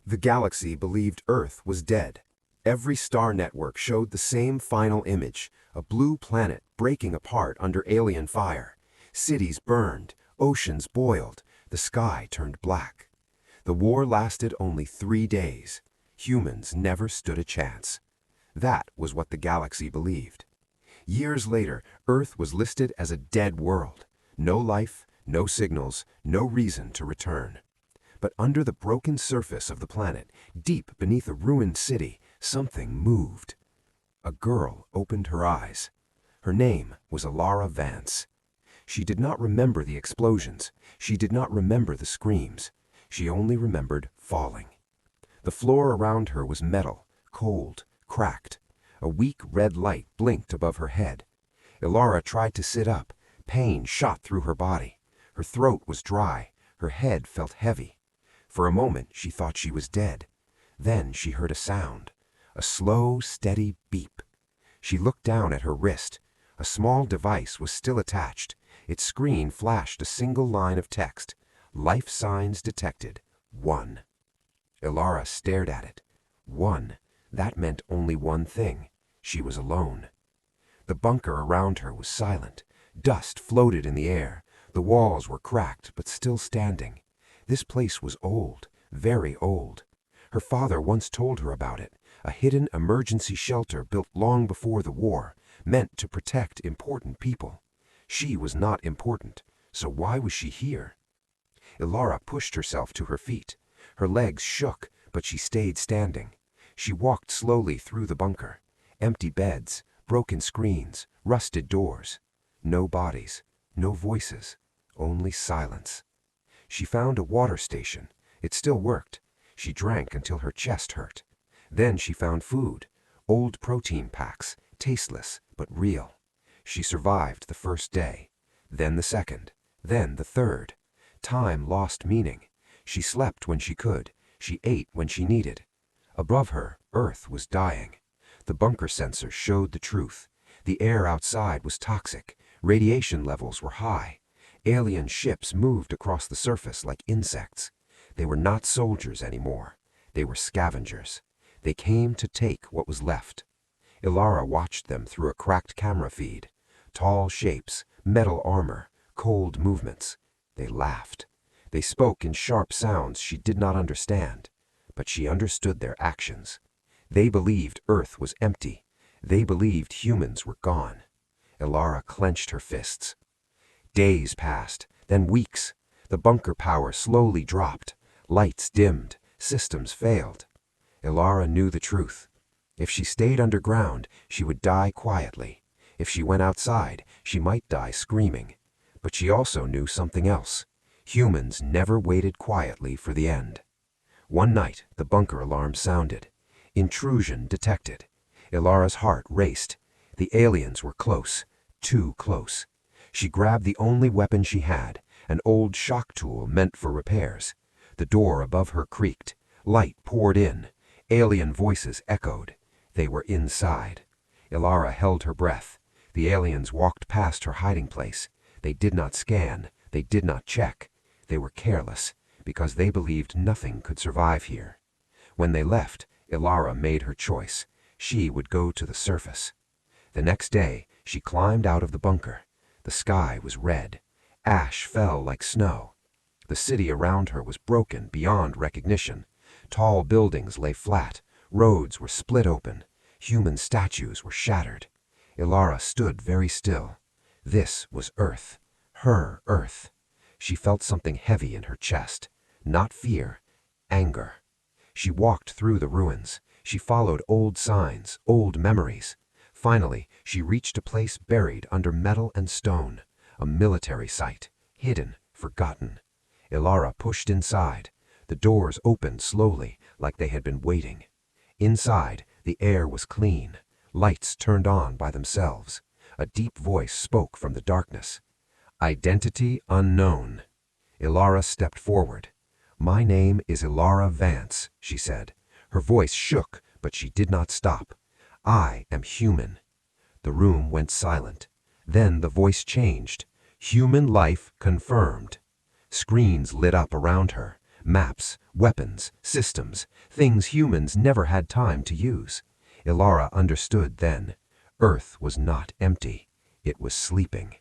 The galaxy believed Earth was dead. Every star network showed the same final image, a blue planet breaking apart under alien fire. Cities burned, oceans boiled, the sky turned black. The war lasted only 3 days. Humans never stood a chance. That was what the galaxy believed. Years later, Earth was listed as a dead world. No life, no signals, no reason to return. But under the broken surface of the planet, deep beneath a ruined city, something moved. A girl opened her eyes. Her name was Alara Vance. She did not remember the explosions. She did not remember the screams. She only remembered falling. The floor around her was metal, cold, cracked. A weak red light blinked above her head. Alara tried to sit up. Pain shot through her body. Her throat was dry. Her head felt heavy. For a moment, she thought she was dead. Then she heard a sound. A slow, steady beep. She looked down at her wrist. A small device was still attached. Its screen flashed a single line of text. Life signs detected. 1. Alara stared at it. 1. That meant only one thing. She was alone. The bunker around her was silent. Dust floated in the air. The walls were cracked but still standing. This place was old, very old. Her father once told her about it, a hidden emergency shelter built long before the war, meant to protect important people. She was not important, so why was she here? Alara pushed herself to her feet. Her legs shook, but she stayed standing. She walked slowly through the bunker. Empty beds, broken screens, rusted doors. No bodies, no voices, only silence. She found a water station. It still worked. She drank until her chest hurt. Then she found food, old protein packs, tasteless but real. She survived the first day, then the second, then the third. Time lost meaning. She slept when she could. She ate when she needed. Above her, Earth was dying. The bunker sensors showed the truth. The air outside was toxic. Radiation levels were high. Alien ships moved across the surface like insects. They were not soldiers anymore. They were scavengers. They came to take what was left. Alara watched them through a cracked camera feed. Tall shapes, metal armor, cold movements. They laughed. They spoke in sharp sounds she did not understand, but she understood their actions. They believed Earth was empty. They believed humans were gone. Alara clenched her fists. Days passed, then weeks. The bunker power slowly dropped. Lights dimmed. Systems failed. Alara knew the truth. If she stayed underground, she would die quietly. If she went outside, she might die screaming. But she also knew something else. Humans never waited quietly for the end. One night, the bunker alarm sounded. Intrusion detected. Ilara's heart raced. The aliens were close, too close. She grabbed the only weapon she had, an old shock tool meant for repairs. The door above her creaked. Light poured in. Alien voices echoed. They were inside. Alara held her breath. The aliens walked past her hiding place. They did not scan. They did not check. They were careless, because they believed nothing could survive here. When they left, Alara made her choice. She would go to the surface. The next day, she climbed out of the bunker. The sky was red. Ash fell like snow. The city around her was broken beyond recognition. Tall buildings lay flat. Roads were split open. Human statues were shattered. Alara stood very still. This was Earth. Her Earth. She felt something heavy in her chest. Not fear, anger. She walked through the ruins. She followed old signs, old memories. Finally, she reached a place buried under metal and stone. A military site, hidden, forgotten. Alara pushed inside. The doors opened slowly, like they had been waiting. Inside, the air was clean. Lights turned on by themselves. A deep voice spoke from the darkness. Identity unknown. Alara stepped forward. "My name is Alara Vance," she said. Her voice shook, but she did not stop. "I am human." The room went silent. Then the voice changed. "Human life confirmed." Screens lit up around her. Maps, weapons, systems, things humans never had time to use. Ilara understood then. Earth was not empty. It was sleeping.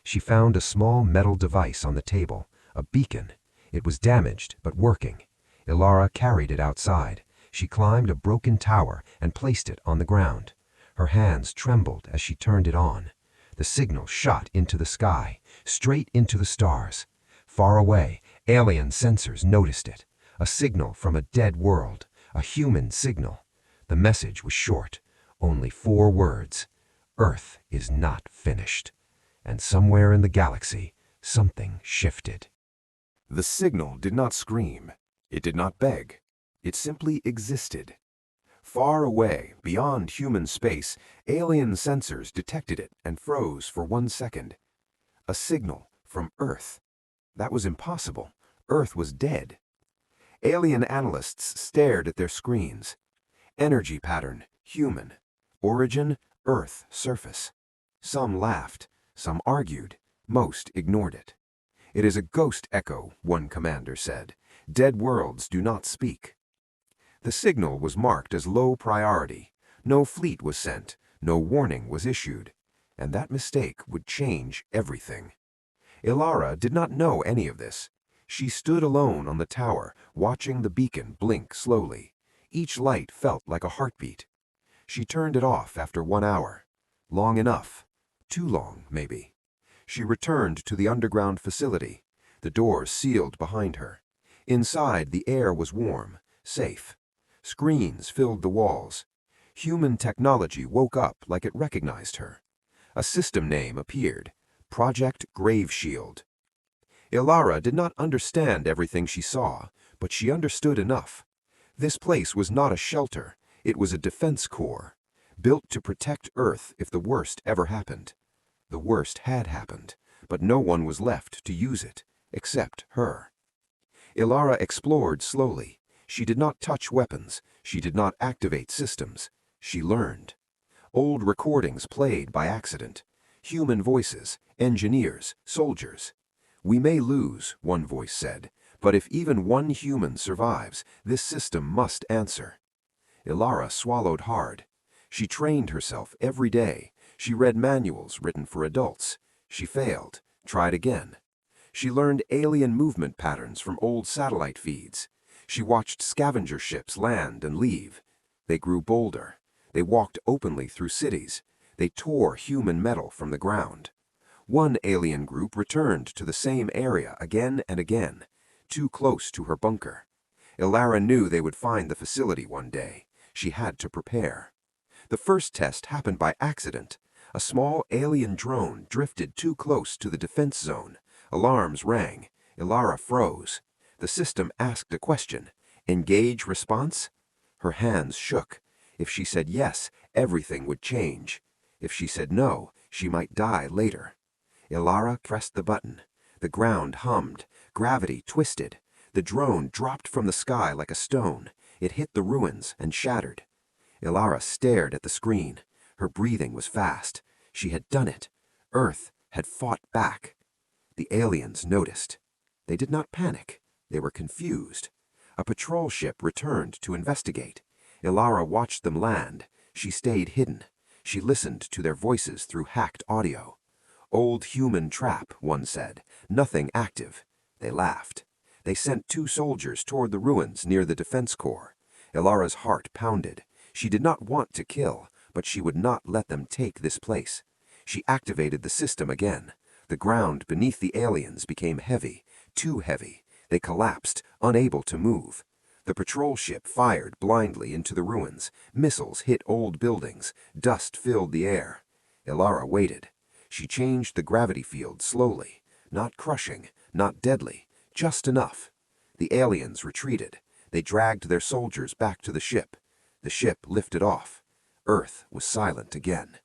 She found a small metal device on the table, a beacon. It was damaged, but working. Ilara carried it outside. She climbed a broken tower and placed it on the ground. Her hands trembled as she turned it on. The signal shot into the sky, straight into the stars. Far away, alien sensors noticed it. A signal from a dead world, a human signal. The message was short, only 4 words. Earth is not finished. And somewhere in the galaxy, something shifted. The signal did not scream. It did not beg. It simply existed. Far away, beyond human space, alien sensors detected it and froze for 1 second. A signal from Earth. That was impossible. Earth was dead. Alien analysts stared at their screens. Energy pattern, human. Origin, Earth surface. Some laughed, some argued, most ignored it. It is a ghost echo, one commander said. Dead worlds do not speak. The signal was marked as low priority. No fleet was sent, no warning was issued. And that mistake would change everything. Ilara did not know any of this. She stood alone on the tower, watching the beacon blink slowly. Each light felt like a heartbeat. She turned it off after 1 hour. Long enough. Too long, maybe. She returned to the underground facility. The doors sealed behind her. Inside, the air was warm, safe. Screens filled the walls. Human technology woke up like it recognized her. A system name appeared. Project Grave Shield. Ilara did not understand everything she saw, but she understood enough. This place was not a shelter. It was a defense corps, built to protect Earth if the worst ever happened. The worst had happened, but no one was left to use it, except her. Ilara explored slowly. She did not touch weapons. She did not activate systems. She learned. Old recordings played by accident. Human voices, engineers, soldiers. We may lose, one voice said, but if even one human survives, this system must answer. Ilara swallowed hard. She trained herself every day. She read manuals written for adults. She failed, tried again. She learned alien movement patterns from old satellite feeds. She watched scavenger ships land and leave. They grew bolder. They walked openly through cities. They tore human metal from the ground. One alien group returned to the same area again and again, too close to her bunker. Ilara knew they would find the facility one day. She had to prepare. The first test happened by accident. A small alien drone drifted too close to the defense zone. Alarms rang. Ilara froze. The system asked a question. Engage response? Her hands shook. If she said yes, everything would change. If she said no, she might die later. Ilara pressed the button. The ground hummed. Gravity twisted. The drone dropped from the sky like a stone. It hit the ruins and shattered. Ilara stared at the screen. Her breathing was fast. She had done it. Earth had fought back. The aliens noticed. They did not panic. They were confused. A patrol ship returned to investigate. Ilara watched them land. She stayed hidden. She listened to their voices through hacked audio. Old human trap, one said. Nothing active. They laughed. They sent 2 soldiers toward the ruins near the defense corps. Ilara's heart pounded. She did not want to kill, but she would not let them take this place. She activated the system again. The ground beneath the aliens became heavy, too heavy. They collapsed, unable to move. The patrol ship fired blindly into the ruins. Missiles hit old buildings. Dust filled the air. Ilara waited. She changed the gravity field slowly. Not crushing, not deadly, just enough. The aliens retreated. They dragged their soldiers back to the ship. The ship lifted off. Earth was silent again.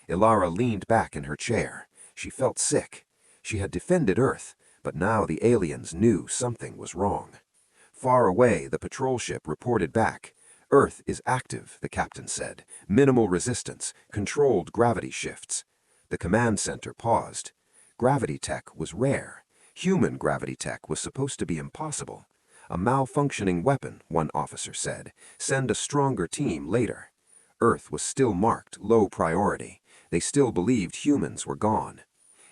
Ilara leaned back in her chair. She felt sick. She had defended Earth, but now the aliens knew something was wrong. Far away, the patrol ship reported back. Earth is active, the captain said. Minimal resistance, controlled gravity shifts. The command center paused. Gravity tech was rare. Human gravity tech was supposed to be impossible. A malfunctioning weapon, one officer said. Send a stronger team later. Earth was still marked low priority. They still believed humans were gone.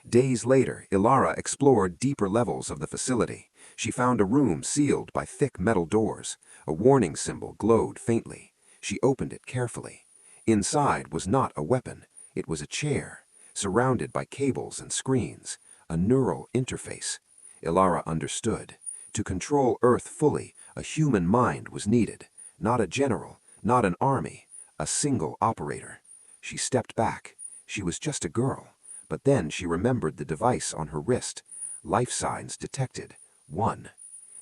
Days later, Ilara explored deeper levels of the facility. She found a room sealed by thick metal doors. A warning symbol glowed faintly. She opened it carefully. Inside was not a weapon. It was a chair, surrounded by cables and screens. A neural interface. Ilara understood. To control Earth fully, a human mind was needed. Not a general, not an army, a single operator. She stepped back. She was just a girl. But then she remembered the device on her wrist. Life signs detected. 1.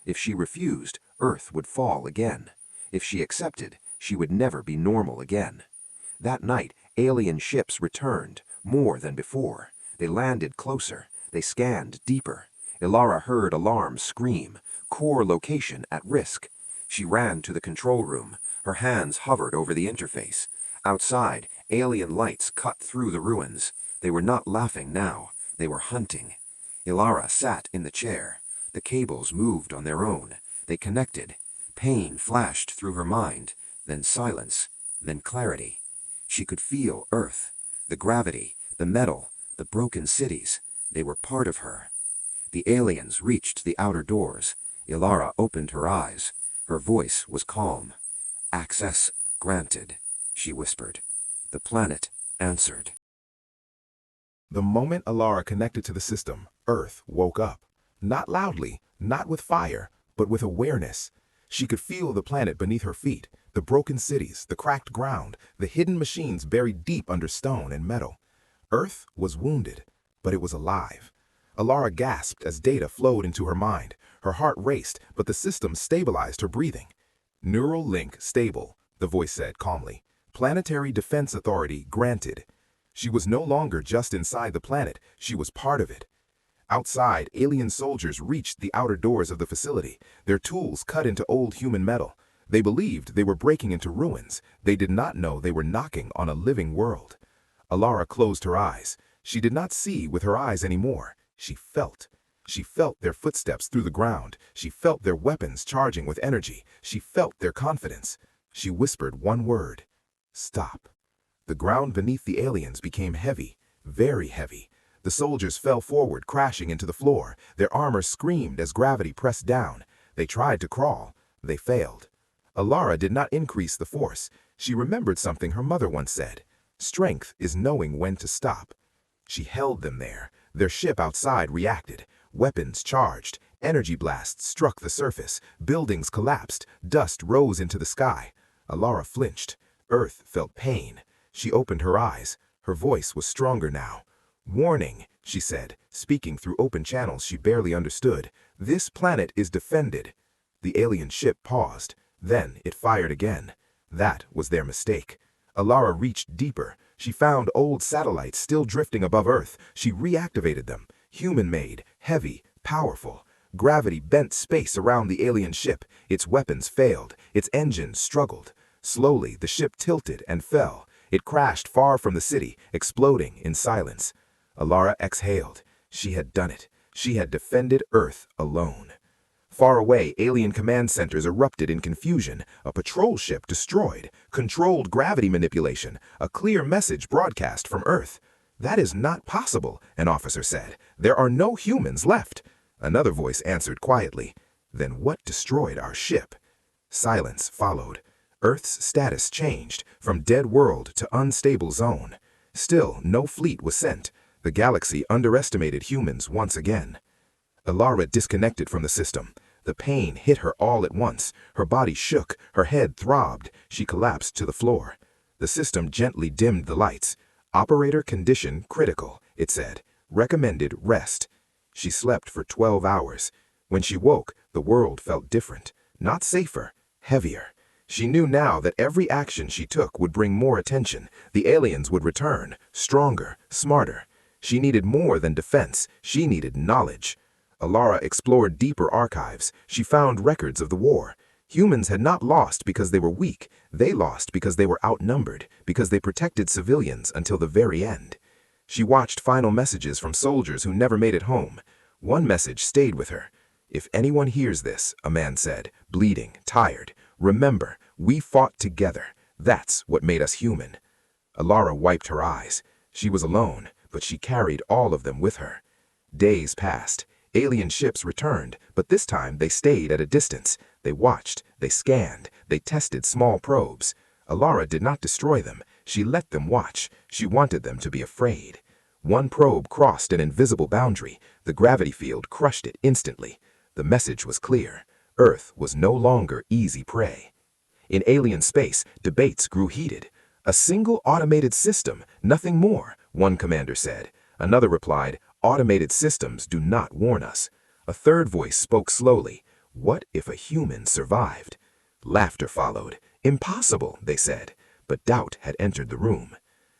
If she refused, Earth would fall again. If she accepted, she would never be normal again. That night, alien ships returned, more than before. They landed closer. They scanned deeper. Ilara heard alarms scream. Core location at risk. She ran to the control room. Her hands hovered over the interface. Outside, alien lights cut through the ruins. They were not laughing now. They were hunting. Ilara sat in the chair. The cables moved on their own. They connected. Pain flashed through her mind, then silence, then clarity. She could feel Earth, the gravity, the metal, the broken cities. They were part of her. The aliens reached the outer doors. Ilara opened her eyes. Her voice was calm. "Access granted," she whispered. The planet answered. The moment Ilara connected to the system, Earth woke up. Not loudly, not with fire, but with awareness. She could feel the planet beneath her feet, the broken cities, the cracked ground, the hidden machines buried deep under stone and metal. Earth was wounded, but it was alive. Ilara gasped as data flowed into her mind. Her heart raced, but the system stabilized her breathing. "Neural link stable," the voice said calmly. "Planetary Defense Authority granted." She was no longer just inside the planet, she was part of it. Outside, alien soldiers reached the outer doors of the facility, their tools cut into old human metal. They believed they were breaking into ruins. They did not know they were knocking on a living world. Ilara closed her eyes. She did not see with her eyes anymore. She felt. She felt their footsteps through the ground. She felt their weapons charging with energy. She felt their confidence. She whispered one word. "Stop." The ground beneath the aliens became heavy, very heavy. The soldiers fell forward, crashing into the floor. Their armor screamed as gravity pressed down. They tried to crawl. They failed. Ilara did not increase the force. She remembered something her mother once said. Strength is knowing when to stop. She held them there. Their ship outside reacted. Weapons charged. Energy blasts struck the surface. Buildings collapsed. Dust rose into the sky. Ilara flinched. Earth felt pain. She opened her eyes. Her voice was stronger now. "Warning," she said, speaking through open channels she barely understood. "This planet is defended." The alien ship paused. Then it fired again. That was their mistake. Ilara reached deeper. She found old satellites still drifting above Earth. She reactivated them. Human-made, heavy, powerful. Gravity bent space around the alien ship. Its weapons failed. Its engines struggled. Slowly, the ship tilted and fell. It crashed far from the city, exploding in silence. Ilara exhaled. She had done it. She had defended Earth alone. Far away, alien command centers erupted in confusion. A patrol ship destroyed. Controlled gravity manipulation. A clear message broadcast from Earth. "That is not possible," an officer said. "There are no humans left." Another voice answered quietly. "Then what destroyed our ship?" Silence followed. Earth's status changed from dead world to unstable zone. Still, no fleet was sent. The galaxy underestimated humans once again. Ilara disconnected from the system. The pain hit her all at once. Her body shook. Her head throbbed. She collapsed to the floor. The system gently dimmed the lights. "Operator condition critical," it said. "Recommended rest." She slept for 12 hours. When she woke, the world felt different. Not safer, heavier. She knew now that every action she took would bring more attention. The aliens would return, stronger, smarter. She needed more than defense. She needed knowledge. Ilara explored deeper archives. She found records of the war. Humans had not lost because they were weak. They lost because they were outnumbered, because they protected civilians until the very end. She watched final messages from soldiers who never made it home. One message stayed with her. "If anyone hears this," a man said, bleeding, tired, "remember, we fought together. That's what made us human." Alara wiped her eyes. She was alone, but she carried all of them with her. Days passed. Alien ships returned, but this time they stayed at a distance. They watched, they scanned, they tested small probes. Alara did not destroy them. She let them watch. She wanted them to be afraid. One probe crossed an invisible boundary. The gravity field crushed it instantly. The message was clear. Earth was no longer easy prey. In alien space, debates grew heated. "A single automated system, nothing more," one commander said. Another replied, "Automated systems do not warn us." A third voice spoke slowly. "What if a human survived?" Laughter followed. "Impossible," they said. But doubt had entered the room.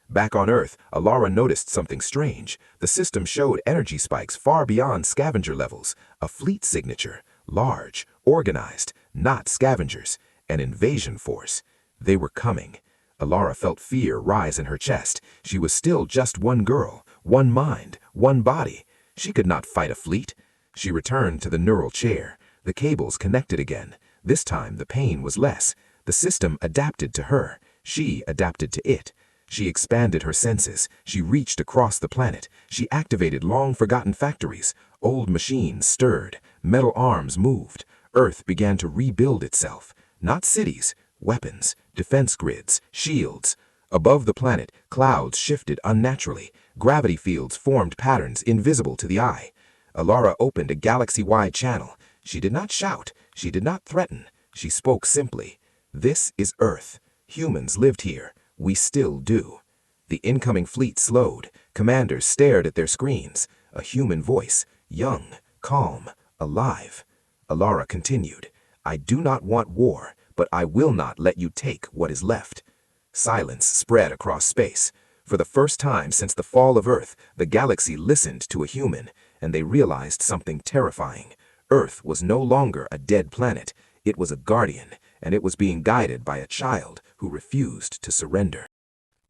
Back on Earth, Alara noticed something strange. The system showed energy spikes far beyond scavenger levels. A fleet signature, large, organized, not scavengers, an invasion force. They were coming. Alara felt fear rise in her chest. She was still just one girl, one mind, one body. She could not fight a fleet. She returned to the neural chair. The cables connected again. This time the pain was less. The system adapted to her. She adapted to it. She expanded her senses. She reached across the planet. She activated long-forgotten factories. Old machines stirred. Metal arms moved. Earth began to rebuild itself. Not cities, weapons, defense grids, shields. Above the planet, clouds shifted unnaturally. Gravity fields formed patterns invisible to the eye. Alara opened a galaxy-wide channel. She did not shout. She did not threaten. She spoke simply. "This is Earth. Humans lived here. We still do." The incoming fleet slowed. Commanders stared at their screens. A human voice, young, calm, alive. Alara continued, "I do not want war, but I will not let you take what is left." Silence spread across space. For the first time since the fall of Earth, the galaxy listened to a human, and they realized something terrifying. Earth was no longer a dead planet. It was a guardian, and it was being guided by a child who refused to surrender.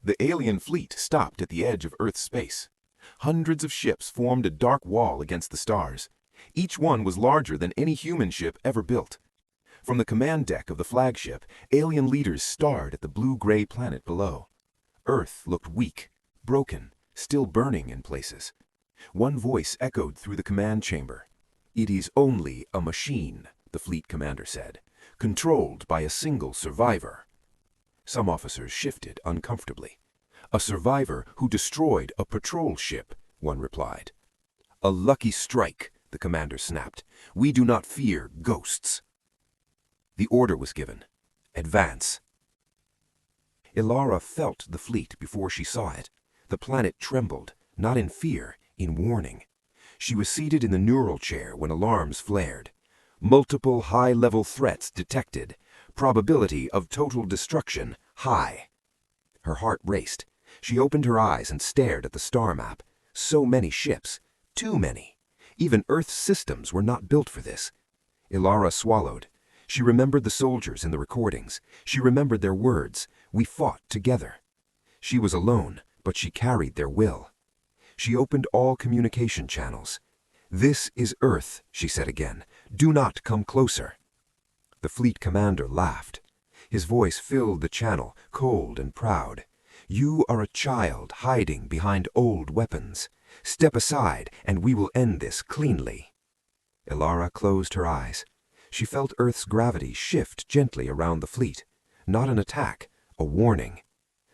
The alien fleet stopped at the edge of Earth's space. Hundreds of ships formed a dark wall against the stars. Each one was larger than any human ship ever built. From the command deck of the flagship, alien leaders stared at the blue-gray planet below. Earth looked weak, broken, still burning in places. One voice echoed through the command chamber. "It is only a machine," the fleet commander said, "controlled by a single survivor." Some officers shifted uncomfortably. "A survivor who destroyed a patrol ship," one replied. "A lucky strike," the commander snapped. "We do not fear ghosts." The order was given. Advance. Alara felt the fleet before she saw it. The planet trembled, not in fear, in warning. She was seated in the neural chair when alarms flared. Multiple high-level threats detected. Probability of total destruction high. Her heart raced. She opened her eyes and stared at the star map. So many ships. Too many. Even Earth's systems were not built for this. Alara swallowed. She remembered the soldiers in the recordings. She remembered their words. "We fought together." She was alone, but she carried their will. She opened all communication channels. "This is Earth," she said again. "Do not come closer." The fleet commander laughed. His voice filled the channel, cold and proud. "You are a child hiding behind old weapons. Step aside and we will end this cleanly." Alara closed her eyes. She felt Earth's gravity shift gently around the fleet. Not an attack, a warning.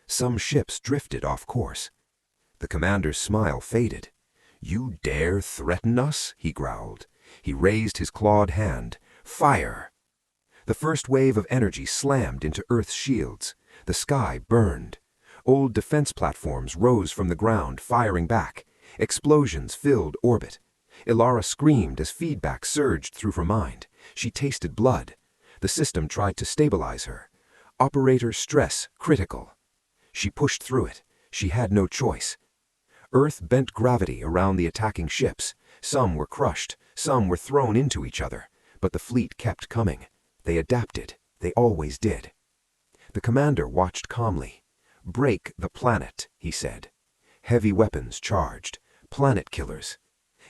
Some ships drifted off course. The commander's smile faded. "You dare threaten us?" he growled. He raised his clawed hand. "Fire!" The first wave of energy slammed into Earth's shields. The sky burned. Old defense platforms rose from the ground, firing back. Explosions filled orbit. Alara screamed as feedback surged through her mind. She tasted blood. The system tried to stabilize her. Operator stress critical. She pushed through it. She had no choice. Earth bent gravity around the attacking ships. Some were crushed. Some were thrown into each other. But the fleet kept coming. They adapted. They always did. The commander watched calmly. "Break the planet," he said. Heavy weapons charged. Planet killers.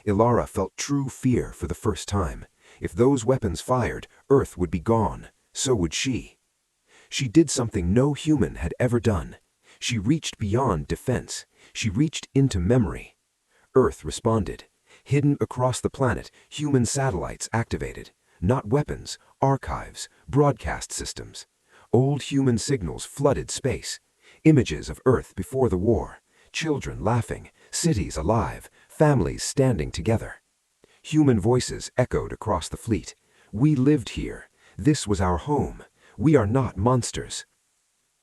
Alara felt true fear for the first time. If those weapons fired, Earth would be gone. So would she. She did something no human had ever done. She reached beyond defense. She reached into memory. Earth responded. Hidden across the planet, human satellites activated. Not weapons, archives, broadcast systems. Old human signals flooded space. Images of Earth before the war. Children laughing, cities alive, families standing together. Human voices echoed across the fleet. We lived here. This was our home. We are not monsters.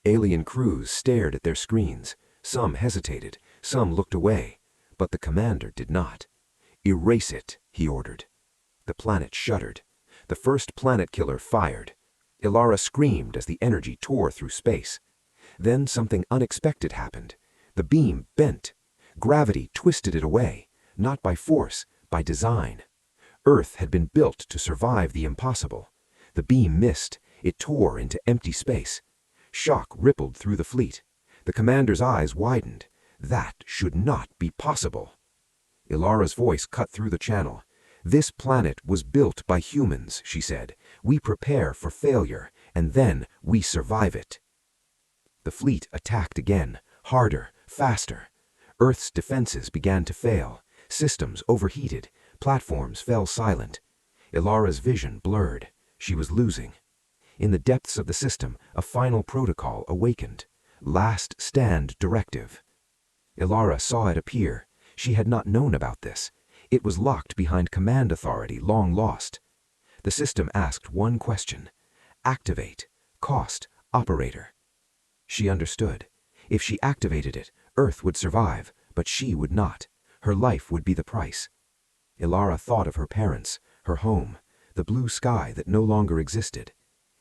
Alien crews stared at their screens. Some hesitated, some looked away. But the commander did not. Erase it, he ordered. The planet shuddered. The first planet killer fired. Ilara screamed as the energy tore through space. Then something unexpected happened. The beam bent. Gravity twisted it away, not by force, by design. Earth had been built to survive the impossible. The beam missed. It tore into empty space. Shock rippled through the fleet. The commander's eyes widened. That should not be possible. Ilara's voice cut through the channel. This planet was built by humans, she said. We prepare for failure, and then we survive it. The fleet attacked again, harder, faster. Earth's defenses began to fail. Systems overheated. Platforms fell silent. Ilara's vision blurred. She was losing. In the depths of the system, a final protocol awakened. Last Stand Directive. Ilara saw it appear. She had not known about this. It was locked behind command authority long lost. The system asked one question. Activate. Cost. Operator. She understood. If she activated it, Earth would survive, but she would not. Her life would be the price. Ilara thought of her parents, her home, the blue sky that no longer existed.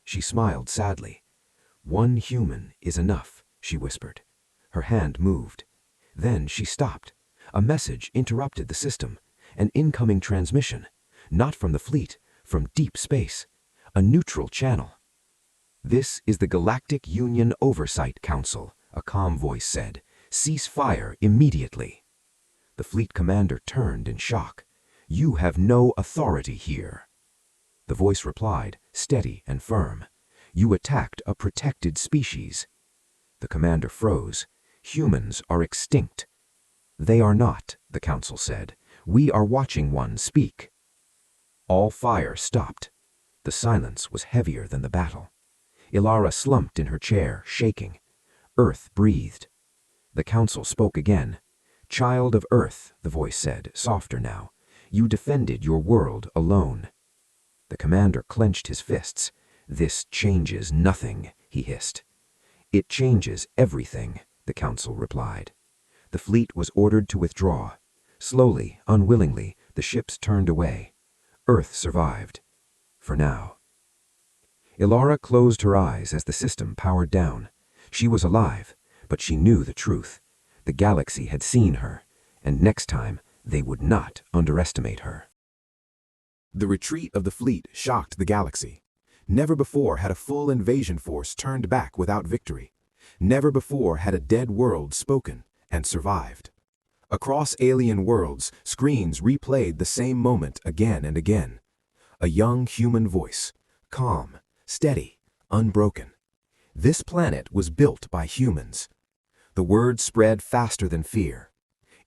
She smiled sadly. One human is enough, she whispered. Her hand moved. Then she stopped. A message interrupted the system. An incoming transmission. Not from the fleet, from deep space. A neutral channel. This is the Galactic Union Oversight Council, a calm voice said. Cease fire immediately. The fleet commander turned in shock. You have no authority here. The voice replied, steady and firm. You attacked a protected species. The commander froze. Humans are extinct. They are not, the council said. We are watching one speak. All fire stopped. The silence was heavier than the battle. Ilara slumped in her chair, shaking. Earth breathed. The council spoke again. Child of Earth, the voice said, softer now. You defended your world alone. The commander clenched his fists. This changes nothing, he hissed. It changes everything, the council replied. The fleet was ordered to withdraw. Slowly, unwillingly, the ships turned away. Earth survived. For now. Ilara closed her eyes as the system powered down. She was alive, but she knew the truth. The galaxy had seen her, and next time they would not underestimate her. The retreat of the fleet shocked the galaxy. Never before had a full invasion force turned back without victory. Never before had a dead world spoken and survived. Across alien worlds, screens replayed the same moment again and again. A young human voice, calm, steady, unbroken. This planet was built by humans. The word spread faster than fear.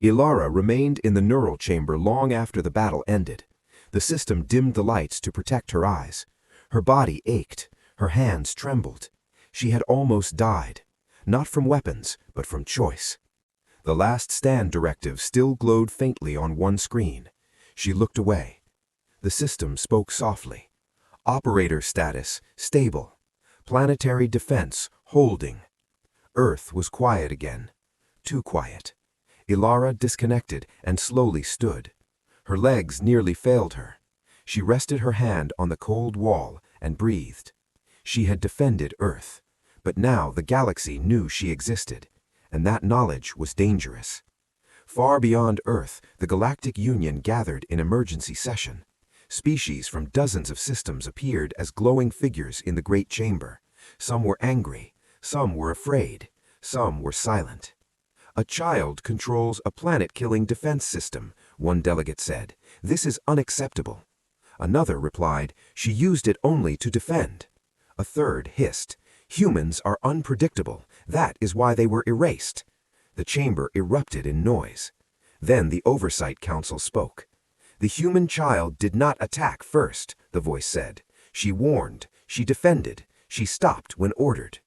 Ilara remained in the neural chamber long after the battle ended. The system dimmed the lights to protect her eyes. Her body ached. Her hands trembled. She had almost died. Not from weapons, but from choice. The Last Stand Directive still glowed faintly on one screen. She looked away. The system spoke softly. Operator status, stable. Planetary defense, holding. Earth was quiet again. Too quiet. Ilara disconnected and slowly stood. Her legs nearly failed her. She rested her hand on the cold wall and breathed. She had defended Earth, but now the galaxy knew she existed, and that knowledge was dangerous. Far beyond Earth, the Galactic Union gathered in emergency session. Species from dozens of systems appeared as glowing figures in the Great Chamber. Some were angry, some were afraid, some were silent. A child controls a planet-killing defense system, one delegate said. This is unacceptable. Another replied, "She used it only to defend." A third hissed, "Humans are unpredictable. That is why they were erased." The chamber erupted in noise. Then the Oversight Council spoke. "The human child did not attack first," the voice said. "She warned, she defended, she stopped when ordered."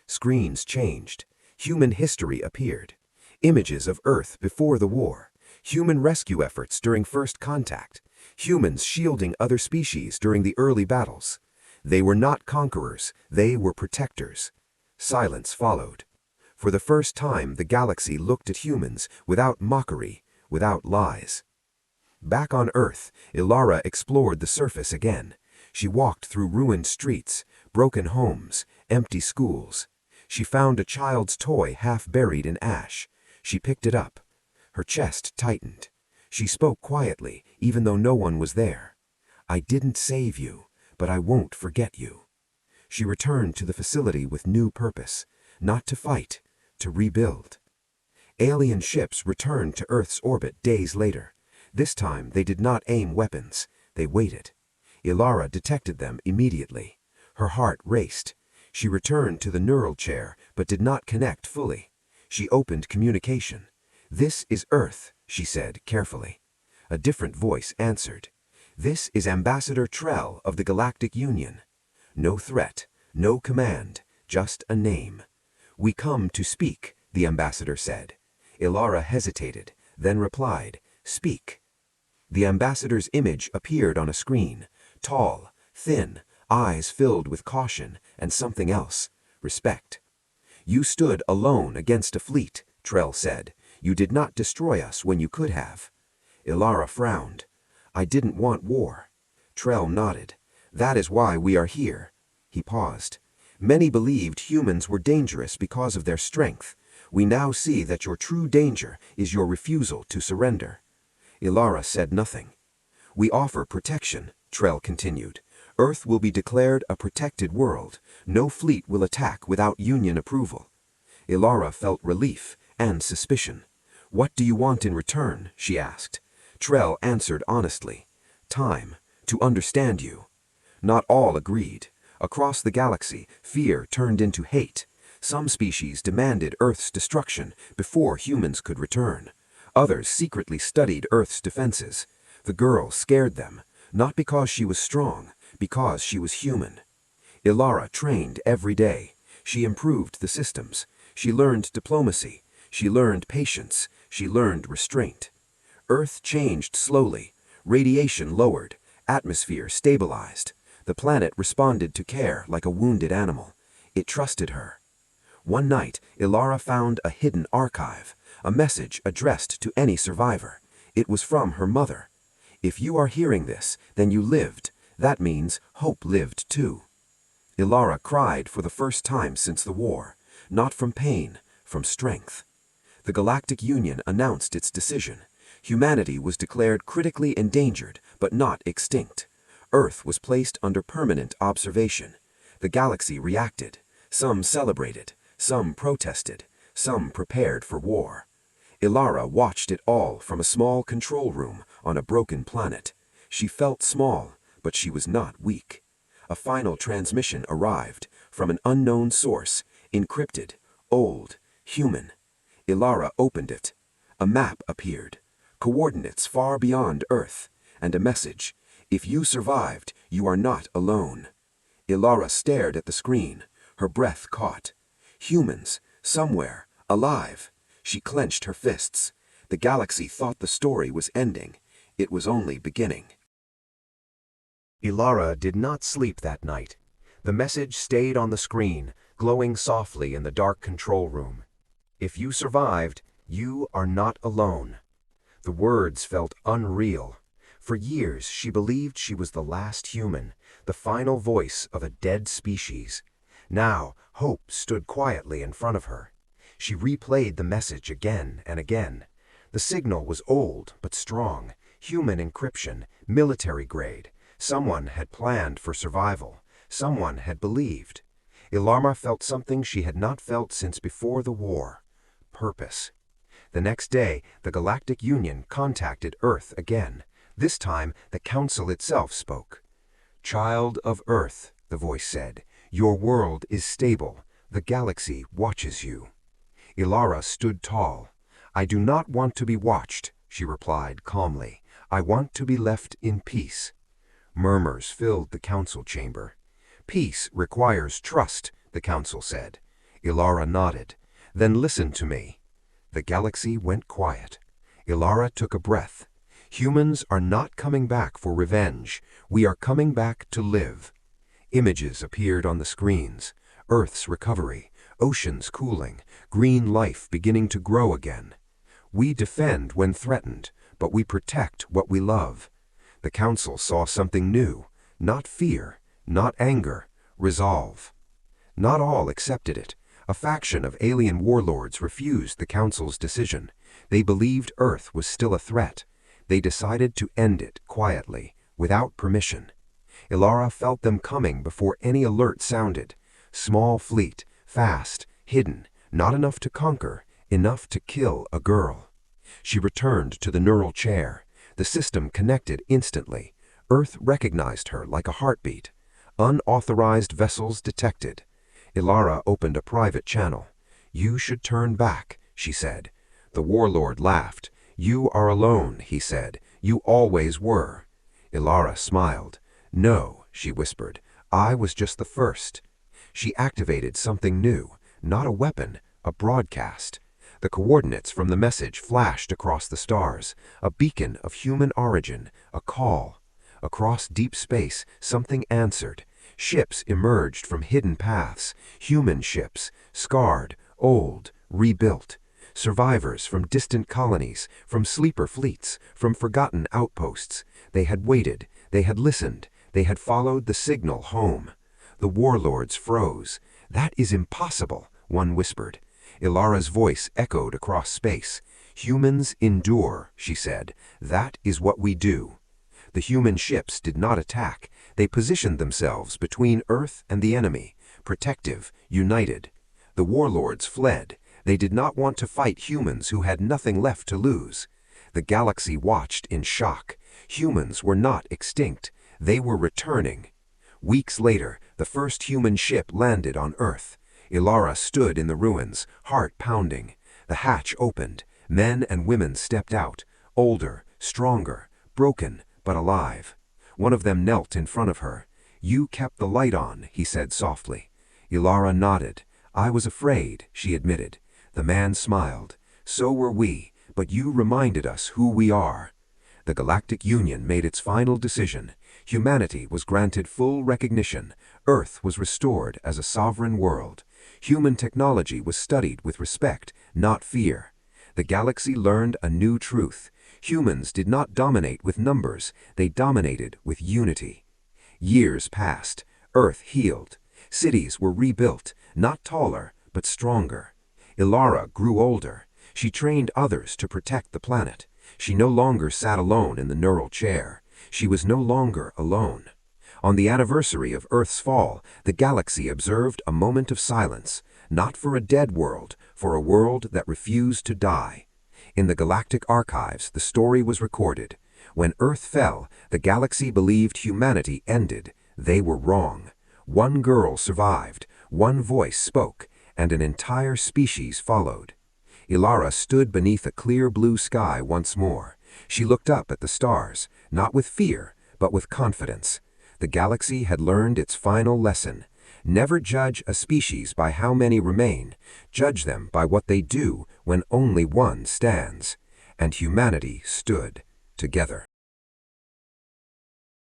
Screens changed. Human history appeared. Images of Earth before the war. Human rescue efforts during first contact. Humans shielding other species during the early battles. They were not conquerors, they were protectors. Silence followed. For the first time, the galaxy looked at humans without mockery, without lies. Back on Earth, Ilara explored the surface again. She walked through ruined streets, broken homes, empty schools. She found a child's toy half buried in ash. She picked it up. Her chest tightened. She spoke quietly, even though no one was there. "I didn't save you, but I won't forget you." She returned to the facility with new purpose, not to fight, to rebuild. Alien ships returned to Earth's orbit days later. This time they did not aim weapons, they waited. Ilara detected them immediately. Her heart raced. She returned to the neural chair, but did not connect fully. She opened communication. "This is Earth," she said carefully. A different voice answered. "This is Ambassador Krell of the Galactic Union." No threat, no command, just a name. "We come to speak," the ambassador said. Ilara hesitated, then replied, "Speak." The ambassador's image appeared on a screen, tall, thin, eyes filled with caution and something else, respect. "You stood alone against a fleet," Krell said. "You did not destroy us when you could have." Ilara frowned. "I didn't want war." Krell nodded. "That is why we are here." He paused. "Many believed humans were dangerous because of their strength. We now see that your true danger is your refusal to surrender." Ilara said nothing. "We offer protection," Krell continued. "Earth will be declared a protected world. No fleet will attack without Union approval." Ilara felt relief and suspicion. "What do you want in return?" she asked. Krell answered honestly. "Time, to understand you." Not all agreed. Across the galaxy, fear turned into hate. Some species demanded Earth's destruction before humans could return. Others secretly studied Earth's defenses. The girl scared them, not because she was strong, because she was human. Ilara trained every day. She improved the systems. She learned diplomacy. She learned patience. She learned restraint. Earth changed slowly. Radiation lowered. Atmosphere stabilized. The planet responded to care like a wounded animal. It trusted her. One night, Ilara found a hidden archive, a message addressed to any survivor. It was from her mother. "If you are hearing this, then you lived. That means hope lived too." Ilara cried for the first time since the war, not from pain, from strength. The Galactic Union announced its decision. Humanity was declared critically endangered, but not extinct. Earth was placed under permanent observation. The galaxy reacted. Some celebrated, some protested, some prepared for war. Ilara watched it all from a small control room on a broken planet. She felt small, but she was not weak. A final transmission arrived from an unknown source, encrypted, old, human. Ilara opened it. A map appeared, coordinates far beyond Earth, and a message: "If you survived, you are not alone." Ilara stared at the screen, her breath caught. Humans, somewhere, alive. She clenched her fists. The galaxy thought the story was ending. It was only beginning. Ilara did not sleep that night. The message stayed on the screen, glowing softly in the dark control room. "If you survived, you are not alone." The words felt unreal. For years, she believed she was the last human, the final voice of a dead species. Now, hope stood quietly in front of her. She replayed the message again and again. The signal was old but strong, human encryption, military grade. Someone had planned for survival. Someone had believed. Ilara felt something she had not felt since before the war: purpose. The next day, the Galactic Union contacted Earth again. This time, the council itself spoke. "Child of Earth," the voice said, "your world is stable. The galaxy watches you." Ilara stood tall. "I do not want to be watched," she replied calmly. "I want to be left in peace." Murmurs filled the council chamber. "Peace requires trust," the council said. Ilara nodded. "Then listen to me." The galaxy went quiet. Ilara took a breath. "Humans are not coming back for revenge. We are coming back to live." Images appeared on the screens. Earth's recovery, oceans cooling, green life beginning to grow again. "We defend when threatened, but we protect what we love." The council saw something new. Not fear, not anger, resolve. Not all accepted it. A faction of alien warlords refused the council's decision. They believed Earth was still a threat. They decided to end it quietly, without permission. Ilara felt them coming before any alert sounded. Small fleet, fast, hidden, not enough to conquer, enough to kill a girl. She returned to the neural chair. The system connected instantly. Earth recognized her like a heartbeat. Unauthorized vessels detected. Ilara opened a private channel. "You should turn back," she said. The warlord laughed. "You are alone," he said. "You always were." Ilara smiled. "No," she whispered. "I was just the first." She activated something new. Not a weapon, a broadcast. The coordinates from the message flashed across the stars. A beacon of human origin, a call. Across deep space, something answered. Ships emerged from hidden paths. Human ships, scarred, old, rebuilt. Survivors from distant colonies, from sleeper fleets, from forgotten outposts. They had waited, they had listened, they had followed the signal home. The warlords froze. "That is impossible," one whispered. Ilara's voice echoed across space. "Humans endure," she said. "That is what we do." The human ships did not attack. They positioned themselves between Earth and the enemy, protective, united. The warlords fled. They did not want to fight humans who had nothing left to lose. The galaxy watched in shock. Humans were not extinct. They were returning. Weeks later, the first human ship landed on Earth. Ilara stood in the ruins, heart pounding. The hatch opened. Men and women stepped out, older, stronger, broken, but alive. One of them knelt in front of her. "You kept the light on," he said softly. Ilara nodded. "I was afraid," she admitted. The man smiled. "So were we, but you reminded us who we are." The Galactic Union made its final decision. Humanity was granted full recognition. Earth was restored as a sovereign world. Human technology was studied with respect, not fear. The galaxy learned a new truth. Humans did not dominate with numbers, they dominated with unity. Years passed. Earth healed. Cities were rebuilt, not taller, but stronger. Ilara grew older. She trained others to protect the planet. She no longer sat alone in the neural chair. She was no longer alone. On the anniversary of Earth's fall, the galaxy observed a moment of silence, not for a dead world, for a world that refused to die. In the galactic archives, the story was recorded. When Earth fell, the galaxy believed humanity ended. They were wrong. One girl survived, one voice spoke, and an entire species followed. Ilara stood beneath a clear blue sky once more. She looked up at the stars, not with fear, but with confidence. The galaxy had learned its final lesson. Never judge a species by how many remain. Judge them by what they do when only one stands. And humanity stood together.